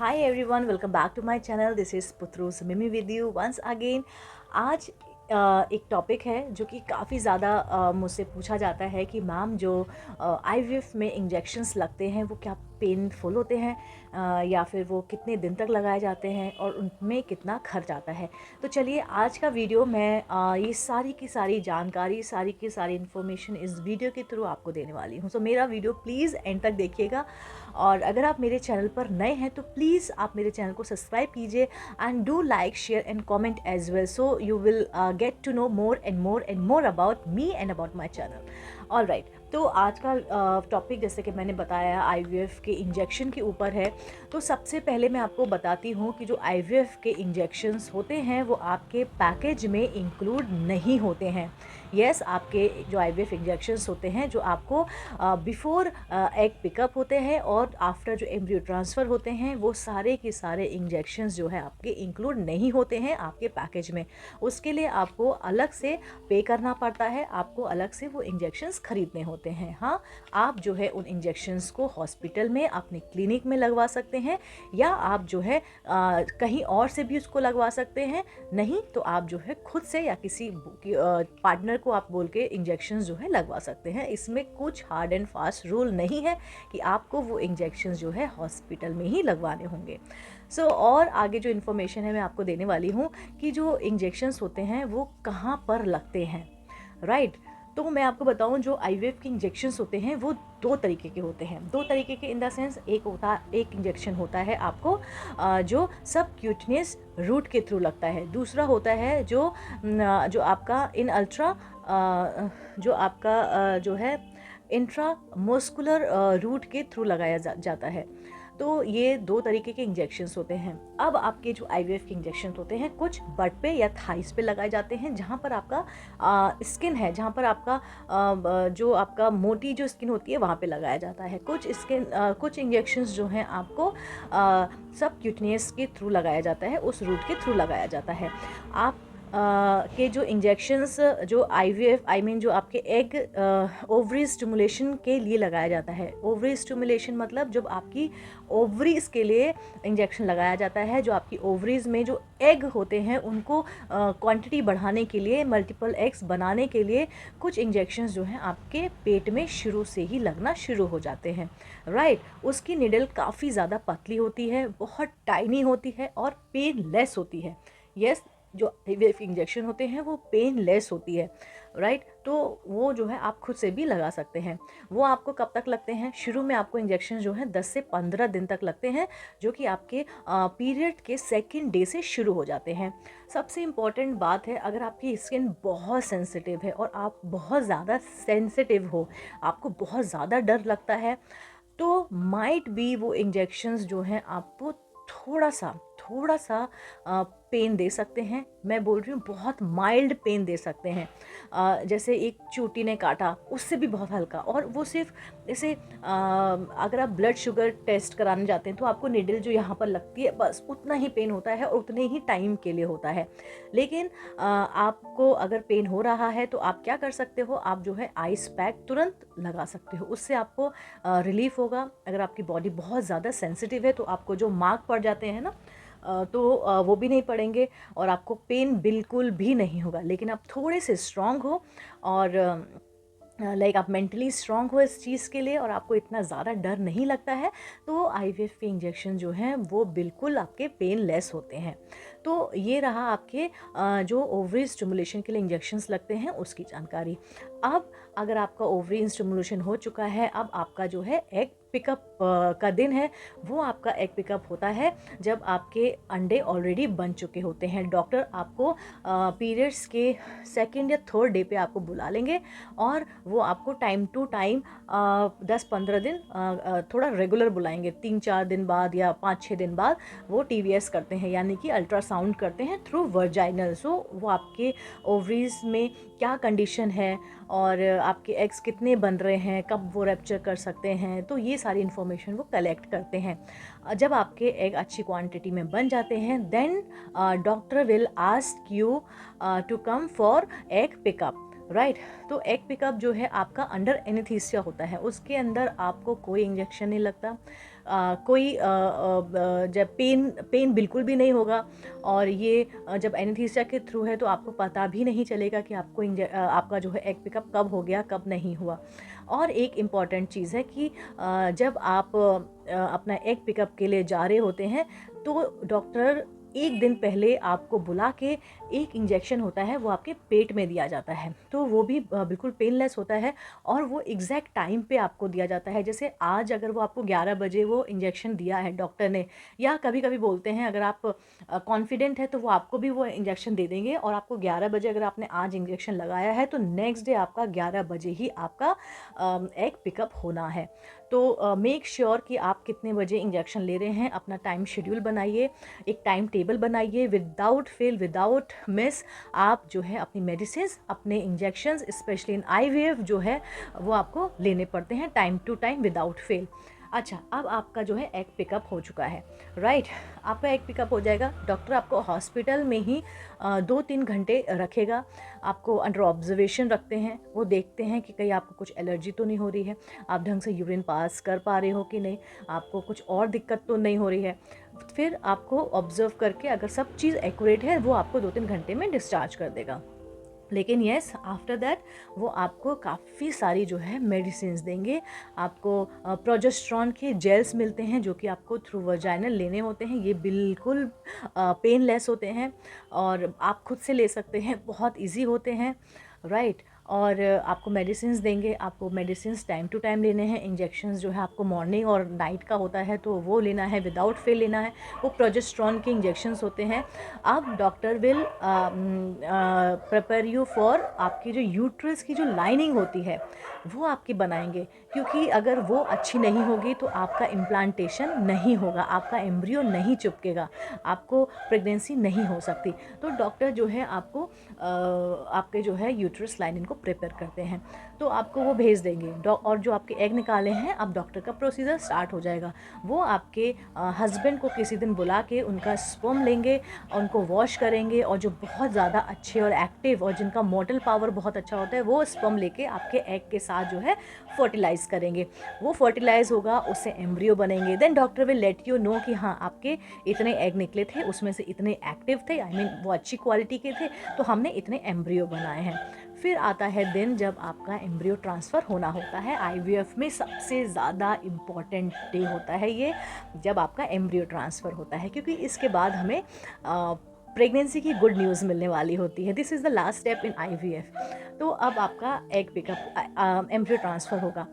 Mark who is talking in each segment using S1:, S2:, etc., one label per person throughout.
S1: Hi everyone, welcome back to my channel. This is Putrus Mimi with you once again. आज एक topic है जो कि काफ़ी ज़्यादा मुझसे पूछा जाता है कि मैम जो आईवीएफ में इंजेक्शंस लगते हैं वो क्या पेनफुल होते हैं या फिर वो कितने दिन तक लगाए जाते हैं और उनमें कितना खर्च आता है। तो चलिए आज का वीडियो मैं ये सारी की सारी जानकारी, सारी की सारी इन्फॉर्मेशन इस वीडियो के थ्रू आपको देने वाली हूँ। सो मेरा वीडियो प्लीज़ एंड तक देखिएगा और अगर आप मेरे चैनल पर नए हैं तो प्लीज़ आप मेरे चैनल को सब्सक्राइब कीजिए and do like, share and comment as well, so you will get to know more and more about me and about my channel. All right, तो आज का टॉपिक जैसे कि मैंने बताया आईवीएफ के इंजेक्शन के ऊपर है। तो सबसे पहले मैं आपको बताती हूँ कि जो आईवीएफ के इंजेक्शंस होते हैं वो आपके पैकेज में इंक्लूड नहीं होते हैं। यस, आपके जो आईवीएफ इंजेक्शंस होते हैं जो आपको बिफोर एग पिकअप होते हैं और आफ्टर जो एम्ब्रियो ट्रांसफ़र होते हैं वो सारे के सारे इंजेक्शंस जो है आपके इंक्लूड नहीं होते हैं आपके पैकेज में। उसके लिए आपको अलग से पे करना पड़ता है, आपको अलग से वो इंजेक्शंस खरीदने होते हैं। हाँ, आप जो है उन इंजेक्शंस को हॉस्पिटल में अपने क्लिनिक में लगवा सकते हैं या आप जो है कहीं और से भी उसको लगवा सकते हैं। नहीं तो आप जो है खुद से या किसी पार्टनर को आप बोल के इंजेक्शंस जो है लगवा सकते हैं। इसमें कुछ हार्ड एंड फास्ट रूल नहीं है कि आपको वो इंजेक्शंस जो है हॉस्पिटल में ही लगवाने होंगे। और आगे जो इन्फॉर्मेशन है मैं आपको देने वाली हूँ कि जो इंजेक्शंस होते हैं वो कहाँ पर लगते हैं। राइट, तो मैं आपको बताऊं जो आईवीएफ के इंजेक्शंस होते हैं वो दो तरीके के होते हैं। दो तरीके के इन द सेंस, एक इंजेक्शन होता है आपको जो सब क्यूटनियस रूट के थ्रू लगता है। दूसरा होता है जो आपका इन अल्ट्रा जो आपका जो है इंट्रा मस्कुलर रूट के थ्रू लगाया जाता है। तो ये दो तरीके के इंजेक्शंस होते हैं। अब आपके जो आईवीएफ के इंजेक्शंस होते हैं कुछ बट पे या थाइस पे लगाए जाते हैं जहाँ पर आपका स्किन है, जहाँ पर आपका जो आपका मोटी जो स्किन होती है वहाँ पे लगाया जाता है। कुछ इंजेक्शंस जो हैं आपको सब क्यूटनियस के थ्रू लगाया जाता है, उस रूट के थ्रू लगाया जाता है। आप के जो इंजेक्शंस जो आईवीएफ जो आपके एग ओवरी स्टिमुलेशन के लिए लगाया जाता है। ओवरी स्टिमुलेशन मतलब जब आपकी ओवरीज के लिए इंजेक्शन लगाया जाता है, जो आपकी ओवरीज में जो एग होते हैं उनको क्वांटिटी बढ़ाने के लिए, मल्टीपल एग्स बनाने के लिए कुछ इंजेक्शंस जो हैं आपके पेट में शुरू से ही लगना शुरू हो जाते हैं। राइट, उसकी निडल काफ़ी ज़्यादा पतली होती है, बहुत टाइनी होती है और पेनलेस होती है। यस, जो आईवीएफ इंजेक्शन होते हैं वो पेनलेस होती है। राइट, तो वो जो है आप खुद से भी लगा सकते हैं। वो आपको कब तक लगते हैं? शुरू में आपको इंजेक्शन जो है 10 से 15 दिन तक लगते हैं, जो कि आपके पीरियड के सेकंड डे से शुरू हो जाते हैं। सबसे इम्पॉर्टेंट बात है, अगर आपकी स्किन बहुत सेंसिटिव है और आप बहुत ज़्यादा सेंसिटिव हो, आपको बहुत ज़्यादा डर लगता है, तो माइट बी वो इंजेक्शंस जो हैं आपको थोड़ा सा पेन दे सकते हैं। मैं बोल रही हूँ बहुत माइल्ड पेन दे सकते हैं, जैसे एक चूटी ने काटा उससे भी बहुत हल्का। और वो सिर्फ जैसे अगर आप ब्लड शुगर टेस्ट कराने जाते हैं तो आपको निडल जो यहाँ पर लगती है बस उतना ही पेन होता है और उतने ही टाइम के लिए होता है। लेकिन आपको अगर पेन हो रहा है तो आप क्या कर सकते हो, आप जो है आइस पैक तुरंत लगा सकते हो, उससे आपको रिलीफ होगा। अगर आपकी बॉडी बहुत ज़्यादा सेंसिटिव है तो आपको जो मार्क पड़ जाते हैं ना तो वो भी नहीं पड़ेंगे और आपको पेन बिल्कुल भी नहीं होगा। लेकिन आप थोड़े से स्ट्रॉन्ग हो और लाइक आप मेंटली स्ट्रॉन्ग हो इस चीज़ के लिए और आपको इतना ज़्यादा डर नहीं लगता है, तो आईवीएफ के इंजेक्शन जो हैं वो बिल्कुल आपके पेनलेस होते हैं। तो ये रहा आपके जो ओवरी स्टिमुलेशन के लिए इंजेक्शंस लगते हैं उसकी जानकारी। अब अगर आपका ओवरी स्टिमुलेशन हो चुका है, अब आपका जो है एग पिकअप का दिन है। वो आपका एग पिकअप होता है जब आपके अंडे ऑलरेडी बन चुके होते हैं। डॉक्टर आपको पीरियड्स के सेकंड या थर्ड डे पे आपको बुला लेंगे और वो आपको टाइम टू टाइम 10-15 दिन थोड़ा रेगुलर बुलाएंगे। 3-4 दिन बाद या 5-6 दिन बाद वो टीवीएस करते हैं, यानी कि अल्ट्रासाउंड करते हैं थ्रू वर्जाइनल। वो आपके ओवरीज में क्या कंडीशन है और आपके एग्स कितने बन रहे हैं, कब वो रैप्चर कर सकते हैं, तो ये सारी इन्फॉर्मेशन वो कलेक्ट करते हैं। जब आपके एग अच्छी क्वांटिटी में बन जाते हैं then doctor will ask you to come for egg pickup. Right. तो एग पिकअप जो है आपका अंडर एनेस्थीसिया होता है, उसके अंदर आपको कोई इंजेक्शन नहीं लगता, कोई जब पेन पेन बिल्कुल भी नहीं होगा। और ये जब एनेस्थीसिया के थ्रू है तो आपको पता भी नहीं चलेगा कि आपको आपका जो है एग पिकअप कब हो गया कब नहीं हुआ। और एक इम्पॉर्टेंट चीज़ है कि जब आप अपना एग पिकअप के लिए जा रहे होते हैं तो डॉक्टर एक दिन पहले आपको बुला के एक इंजेक्शन होता है वो आपके पेट में दिया जाता है, तो वो भी बिल्कुल पेनलेस होता है और वो एग्जैक्ट टाइम पे आपको दिया जाता है। जैसे आज अगर वो आपको 11 बजे वो इंजेक्शन दिया है डॉक्टर ने, या कभी कभी बोलते हैं अगर आप कॉन्फिडेंट है तो वो आपको भी वो इंजेक्शन दे देंगे, और आपको 11 बजे अगर आपने आज इंजेक्शन लगाया है तो नेक्स्ट डे आपका 11 बजे ही आपका एग पिकअप होना है। तो मेक श्योर कि आप कितने बजे इंजेक्शन ले रहे हैं, अपना टाइम शेड्यूल बनाइए, एक टाइम टेबल बनाइए, विदाउट फेल विदाउट मिस आप जो है अपनी मेडिसिन अपने इंजेक्शंस स्पेशली इन आईवीएफ जो है वो आपको लेने पड़ते हैं time to time without fail. अच्छा, अब आपका जो है एग पिकअप हो चुका है, राइट। आपका एग पिकअप हो जाएगा, डॉक्टर आपको हॉस्पिटल में ही 2-3 घंटे रखेगा, आपको अंडर ऑब्जर्वेशन रखते हैं, वो देखते हैं कि कहीं आपको कुछ एलर्जी तो नहीं हो रही है, आप ढंग से यूरिन पास कर पा रहे हो कि नहीं, आपको कुछ और दिक्कत तो नहीं हो रही है। फिर आपको ऑब्जर्व करके अगर सब चीज़ एक्यूरेट है वो आपको 2-3 घंटे में डिस्चार्ज कर देगा। लेकिन येस, आफ्टर दैट वो आपको काफ़ी सारी जो है मेडिसिन्स देंगे। आपको प्रोजेस्टेरॉन के जेल्स मिलते हैं जो कि आपको थ्रू वजाइनल लेने होते हैं, ये बिल्कुल पेनलेस होते हैं और आप खुद से ले सकते हैं, बहुत इजी होते हैं, राइट। और आपको मेडिसिन्स देंगे, आपको मेडिसिन्स टाइम टू टाइम लेने हैं। इंजेक्शंस जो है आपको मॉर्निंग और नाइट का होता है तो वो लेना है, विदाउट फेल लेना है, वो प्रोजेस्टेरॉन के इंजेक्शंस होते हैं। अब doctor will prepare you for आपकी जो यूट्रस की जो लाइनिंग होती है वो आपकी बनाएंगे, क्योंकि अगर वो अच्छी नहीं होगी तो आपका इम्प्लांटेशन नहीं होगा, आपका एम्ब्रियो नहीं चिपकेगा, आपको प्रेगनेंसी नहीं हो सकती। तो डॉक्टर जो है आपको आपके जो है यूट्रस लाइनिंग को प्रिपेयर करते हैं, तो आपको वो भेज देंगे। और जो आपके एग निकाले हैं अब डॉक्टर का प्रोसीजर स्टार्ट हो जाएगा। वो आपके हस्बैंड को किसी दिन बुला के उनका स्पर्म लेंगे, उनको वॉश करेंगे, और जो बहुत ज़्यादा अच्छे और एक्टिव और जिनका मोटल पावर बहुत अच्छा होता है वो स्पर्म लेके आपके एग के साथ जो है फर्टिलाइज़ करेंगे। वो फर्टिलाइज़ होगा, उससे एम्ब्रियो बनेंगे। Then doctor will let you know कि हाँ आपके इतने एग निकले थे, उसमें से इतने एक्टिव थे, आई मीन वो अच्छी क्वालिटी के थे, तो हमने इतने एम्ब्रियो बनाए हैं। फिर आता है दिन जब आपका एम्ब्रियो ट्रांसफ़र होना होता है। आईवीएफ में सबसे ज़्यादा इम्पॉर्टेंट डे होता है ये, जब आपका एम्ब्रियो ट्रांसफ़र होता है, क्योंकि इसके बाद हमें प्रेगनेंसी की गुड न्यूज़ मिलने वाली होती है। This is the last step in IVF. तो अब आपका एग पिकअप एम्ब्रियो ट्रांसफ़र होगा।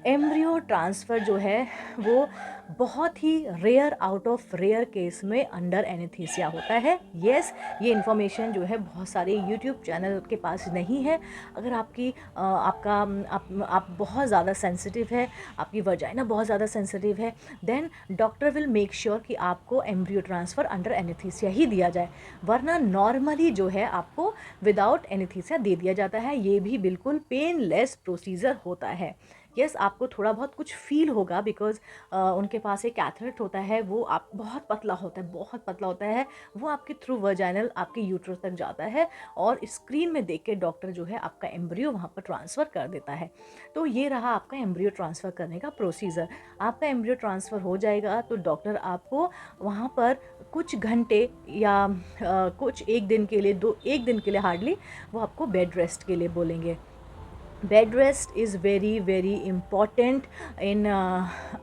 S1: एम्ब्रियो ट्रांसफ़र जो है वो बहुत ही rare out of rare case में अंडर एनेस्थीसिया होता है। येस, ये इन्फॉर्मेशन जो है बहुत सारे यूट्यूब चैनल के पास नहीं है। अगर आपकी आप बहुत ज़्यादा सेंसिटिव है, आपकी वजाइना बहुत ज़्यादा सेंसिटिव है, then doctor will make sure कि आपको एम्ब्रियो ट्रांसफ़र अंडर एनेस्थीसिया ही दिया जाए, वरना नॉर्मली जो है आपको विदाउट एनेस्थीसिया दे दिया जाता है। ये भी बिल्कुल पेनलेस प्रोसीजर होता है। यस, आपको थोड़ा बहुत कुछ फील होगा बिकॉज उनके पास एक कैथरेट होता है, वो आप बहुत पतला होता है, बहुत पतला होता है, वो आपके थ्रू वजाइनल आपके यूट्रस तक जाता है और स्क्रीन में देख के डॉक्टर जो है आपका एम्ब्रियो वहाँ पर ट्रांसफ़र कर देता है। तो ये रहा आपका एम्ब्रियो ट्रांसफ़र करने का प्रोसीजर। आपका एम्ब्रियो ट्रांसफ़र हो जाएगा तो डॉक्टर आपको वहाँ पर कुछ घंटे या कुछ एक दिन के लिए एक दिन के लिए हार्डली वो आपको बेड रेस्ट के लिए बोलेंगे। Bed rest is very important in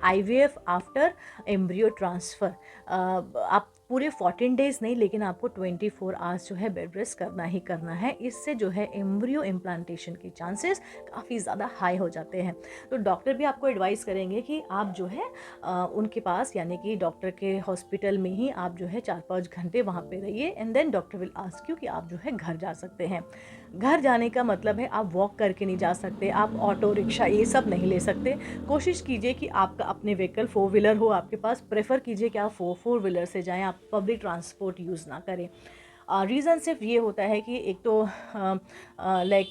S1: IVF after embryo transfer। आप पूरे 14 डेज़ नहीं, लेकिन आपको 24 आवर्स जो है बेड रेस्ट करना ही करना है। इससे जो है एम्ब्रियो इम्प्लांटेशन के चांसेस काफ़ी ज़्यादा हाई हो जाते हैं। तो डॉक्टर भी आपको एडवाइस करेंगे कि आप जो है उनके पास यानी कि डॉक्टर के हॉस्पिटल में ही आप जो है 4-5 घंटे वहाँ पे रहिए, and then doctor will ask you कि आप जो है घर जा सकते हैं। घर जाने का मतलब है आप वॉक करके नहीं जा सकते, आप ऑटो रिक्शा ये सब नहीं ले सकते। कोशिश कीजिए कि आपका अपने व्हीकल 4 व्हीलर हो आपके पास, प्रेफर कीजिए कि आप 4 व्हीलर से जाएं, आप पब्लिक ट्रांसपोर्ट यूज़ ना करें। रीज़न सिर्फ ये होता है कि एक तो लाइक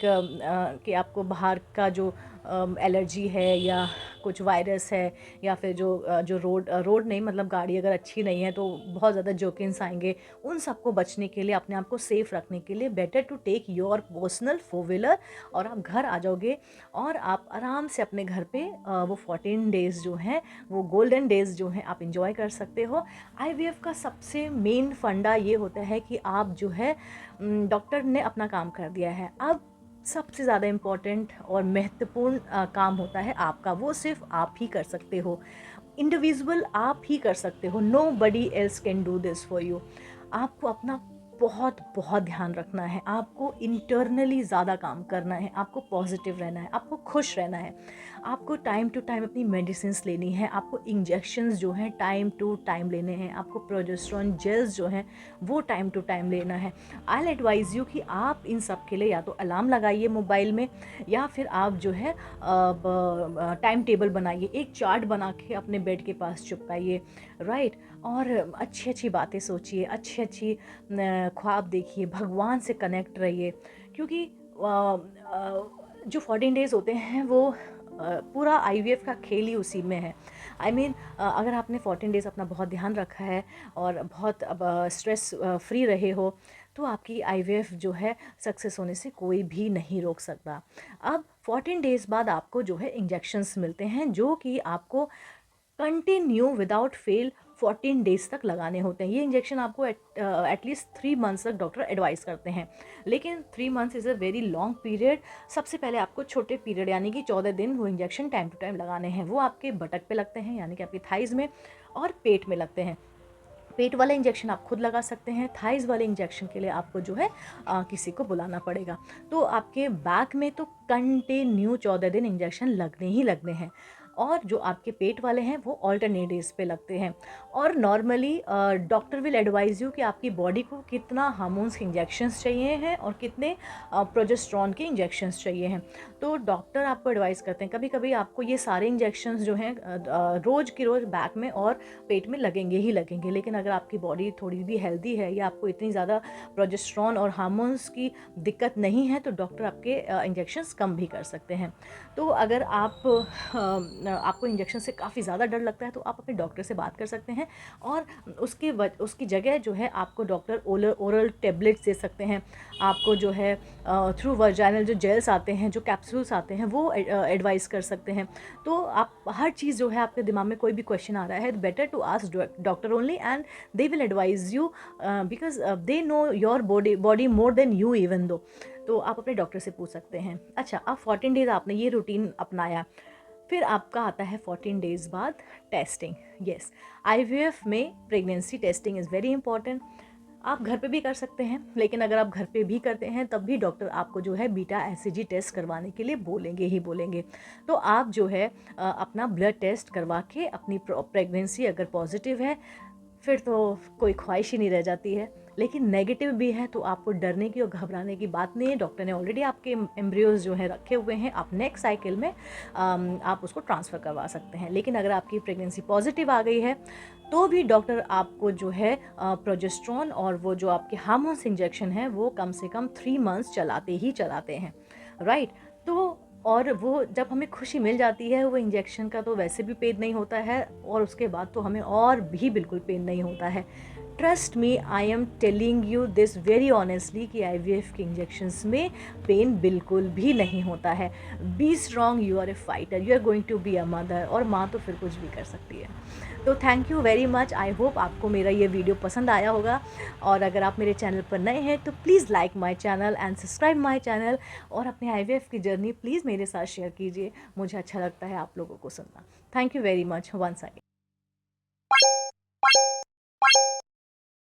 S1: कि आपको बाहर का जो एलर्जी है या कुछ वायरस है, या फिर जो रोड नहीं मतलब गाड़ी अगर अच्छी नहीं है तो बहुत ज़्यादा जोकिन्स आएंगे, उन सबको बचने के लिए, अपने आप को सेफ़ रखने के लिए better to take your personal 4 wheeler और आप घर आ जाओगे और आप आराम से अपने घर पे वो 14 डेज़ जो हैं, वो गोल्डन डेज़ जो हैं, आप इंजॉय कर सकते हो। आईवीएफ का सबसे मेन फंडा ये होता है कि आप जो है डॉक्टर ने अपना काम कर दिया है, अब सबसे ज़्यादा इम्पॉर्टेंट और महत्वपूर्ण काम होता है आपका, वो सिर्फ आप ही कर सकते हो, इंडिविजुअल आप ही कर सकते हो, nobody else can do this for you. आपको अपना बहुत बहुत ध्यान रखना है, आपको इंटरनली ज़्यादा काम करना है, आपको पॉजिटिव रहना है, आपको खुश रहना है, आपको टाइम टू टाइम अपनी मेडिसिन्स लेनी है, आपको इंजेक्शंस जो हैं टाइम टू टाइम लेने हैं, आपको प्रोजेस्टेरोन जेल्स जो हैं वो टाइम टू टाइम लेना है। आई एडवाइज़ यू कि आप इन सब के लिए या तो अलार्म लगाइए मोबाइल में, या फिर आप जो है टाइम टेबल बनाइए, एक चार्ट बना के अपने बेड के पास चिपकाइए, राइट। और अच्छी अच्छी बातें सोचिए, अच्छी अच्छी ख्वाब देखिए, भगवान से कनेक्ट रहिए, क्योंकि जो 14 डेज़ होते हैं वो पूरा आईवीएफ का खेल ही उसी में है। आई मीन अगर आपने 14 डेज़ अपना बहुत ध्यान रखा है और बहुत अब स्ट्रेस फ्री रहे हो, तो आपकी आईवीएफ जो है सक्सेस होने से कोई भी नहीं रोक सकता। अब 14 डेज़ बाद आपको जो है इंजेक्शंस मिलते हैं, जो कि आपको कंटिन्यू विदाउट फेल 14 डेज़ तक लगाने होते हैं। ये इंजेक्शन आपको एटलीस्ट 3 मंथ्स तक डॉक्टर एडवाइस करते हैं, लेकिन 3 months is a very long period. सबसे पहले आपको छोटे पीरियड यानी कि 14 दिन वो इंजेक्शन टाइम टू टाइम लगाने हैं। वो आपके बटक पे लगते हैं यानी कि आपकी थाइज़ में, और पेट में लगते हैं। पेट वाला इंजेक्शन आप खुद लगा सकते हैं, थाइज़ वाले इंजेक्शन के लिए आपको जो है किसी को बुलाना पड़ेगा। तो आपके बैक में तो कंटिन्यू 14 दिन इंजेक्शन लगने ही लगने हैं, और जो आपके पेट वाले हैं वो ऑल्टरनेट डेज पे लगते हैं। और normally doctor will advise you कि आपकी बॉडी को कितना हार्मोन्स के इंजेक्शंस चाहिए हैं और कितने प्रोजेस्टेरोन के इंजेक्शंस चाहिए हैं। तो डॉक्टर आपको एडवाइस करते हैं, कभी कभी आपको ये सारे इंजेक्शंस जो हैं रोज़ की रोज़ बैक में और पेट में लगेंगे ही लगेंगे, लेकिन अगर आपकी बॉडी थोड़ी भी हेल्दी है या आपको इतनी ज़्यादा प्रोजेस्टेरोन और हार्मोन्स की दिक्कत नहीं है, तो डॉक्टर आपके इंजेक्शंस कम भी कर सकते हैं। तो अगर आपको इंजेक्शन से काफ़ी ज़्यादा डर लगता है, तो आप अपने डॉक्टर से बात कर सकते हैं, और उसकी जगह जो है आपको डॉक्टर ओरल टेबलेट्स दे सकते हैं। आपको जो है थ्रू वर्जाइनल जो जेल्स आते हैं, जो कैप्सूल्स आते हैं, वो एडवाइस कर सकते हैं। तो आप हर चीज़ जो है, आपके दिमाग में कोई भी क्वेश्चन आ रहा है, better to ask doctor only, and they will advise you because they know your body more than you even though. तो आप अपने डॉक्टर से पूछ सकते हैं। अच्छा, अब 14 डेज़ आपने ये रूटीन अपनाया, फिर आपका आता है 14 डेज़ बाद टेस्टिंग। येस, आईवीएफ में pregnancy testing is very important. आप घर पे भी कर सकते हैं, लेकिन अगर आप घर पे भी करते हैं तब भी डॉक्टर आपको जो है बीटा एससीजी टेस्ट करवाने के लिए बोलेंगे ही बोलेंगे। तो आप जो है अपना ब्लड टेस्ट करवा के अपनी प्रेगनेंसी अगर पॉजिटिव है, फिर तो कोई ख्वाहिश ही नहीं रह जाती है। लेकिन नेगेटिव भी है तो आपको डरने की और घबराने की बात नहीं है। डॉक्टर ने ऑलरेडी आपके एम्ब्रियोज जो है रखे हुए हैं, आप नेक्स्ट साइकिल में आप उसको ट्रांसफ़र करवा सकते हैं। लेकिन अगर आपकी प्रेगनेंसी पॉजिटिव आ गई है, तो भी डॉक्टर आपको जो है प्रोजेस्टेरोन और वो जो आपके हार्मोन्स इंजेक्शन है वो कम से कम 3 मंथ्स चलाते ही चलाते हैं, राइट। तो और वो जब हमें खुशी मिल जाती है, वो इंजेक्शन का तो वैसे भी पेन नहीं होता है, और उसके बाद तो हमें और भी बिल्कुल पेन नहीं होता है। Trust me, I am telling you this very honestly कि आईवीएफ के इंजेक्शंस में पेन बिल्कुल भी नहीं होता है। Be strong, you are a fighter, you are going to be a mother, और माँ तो फिर कुछ भी कर सकती है। तो thank you very much. I hope आपको मेरा ये वीडियो पसंद आया होगा, और अगर आप मेरे चैनल पर नए हैं तो please like my channel and subscribe my channel, और अपने आईवीएफ की जर्नी प्लीज़ मेरे साथ शेयर कीजिए। मुझे अच्छा लगता है आप लोगों को सुनना। Thank you very much once again.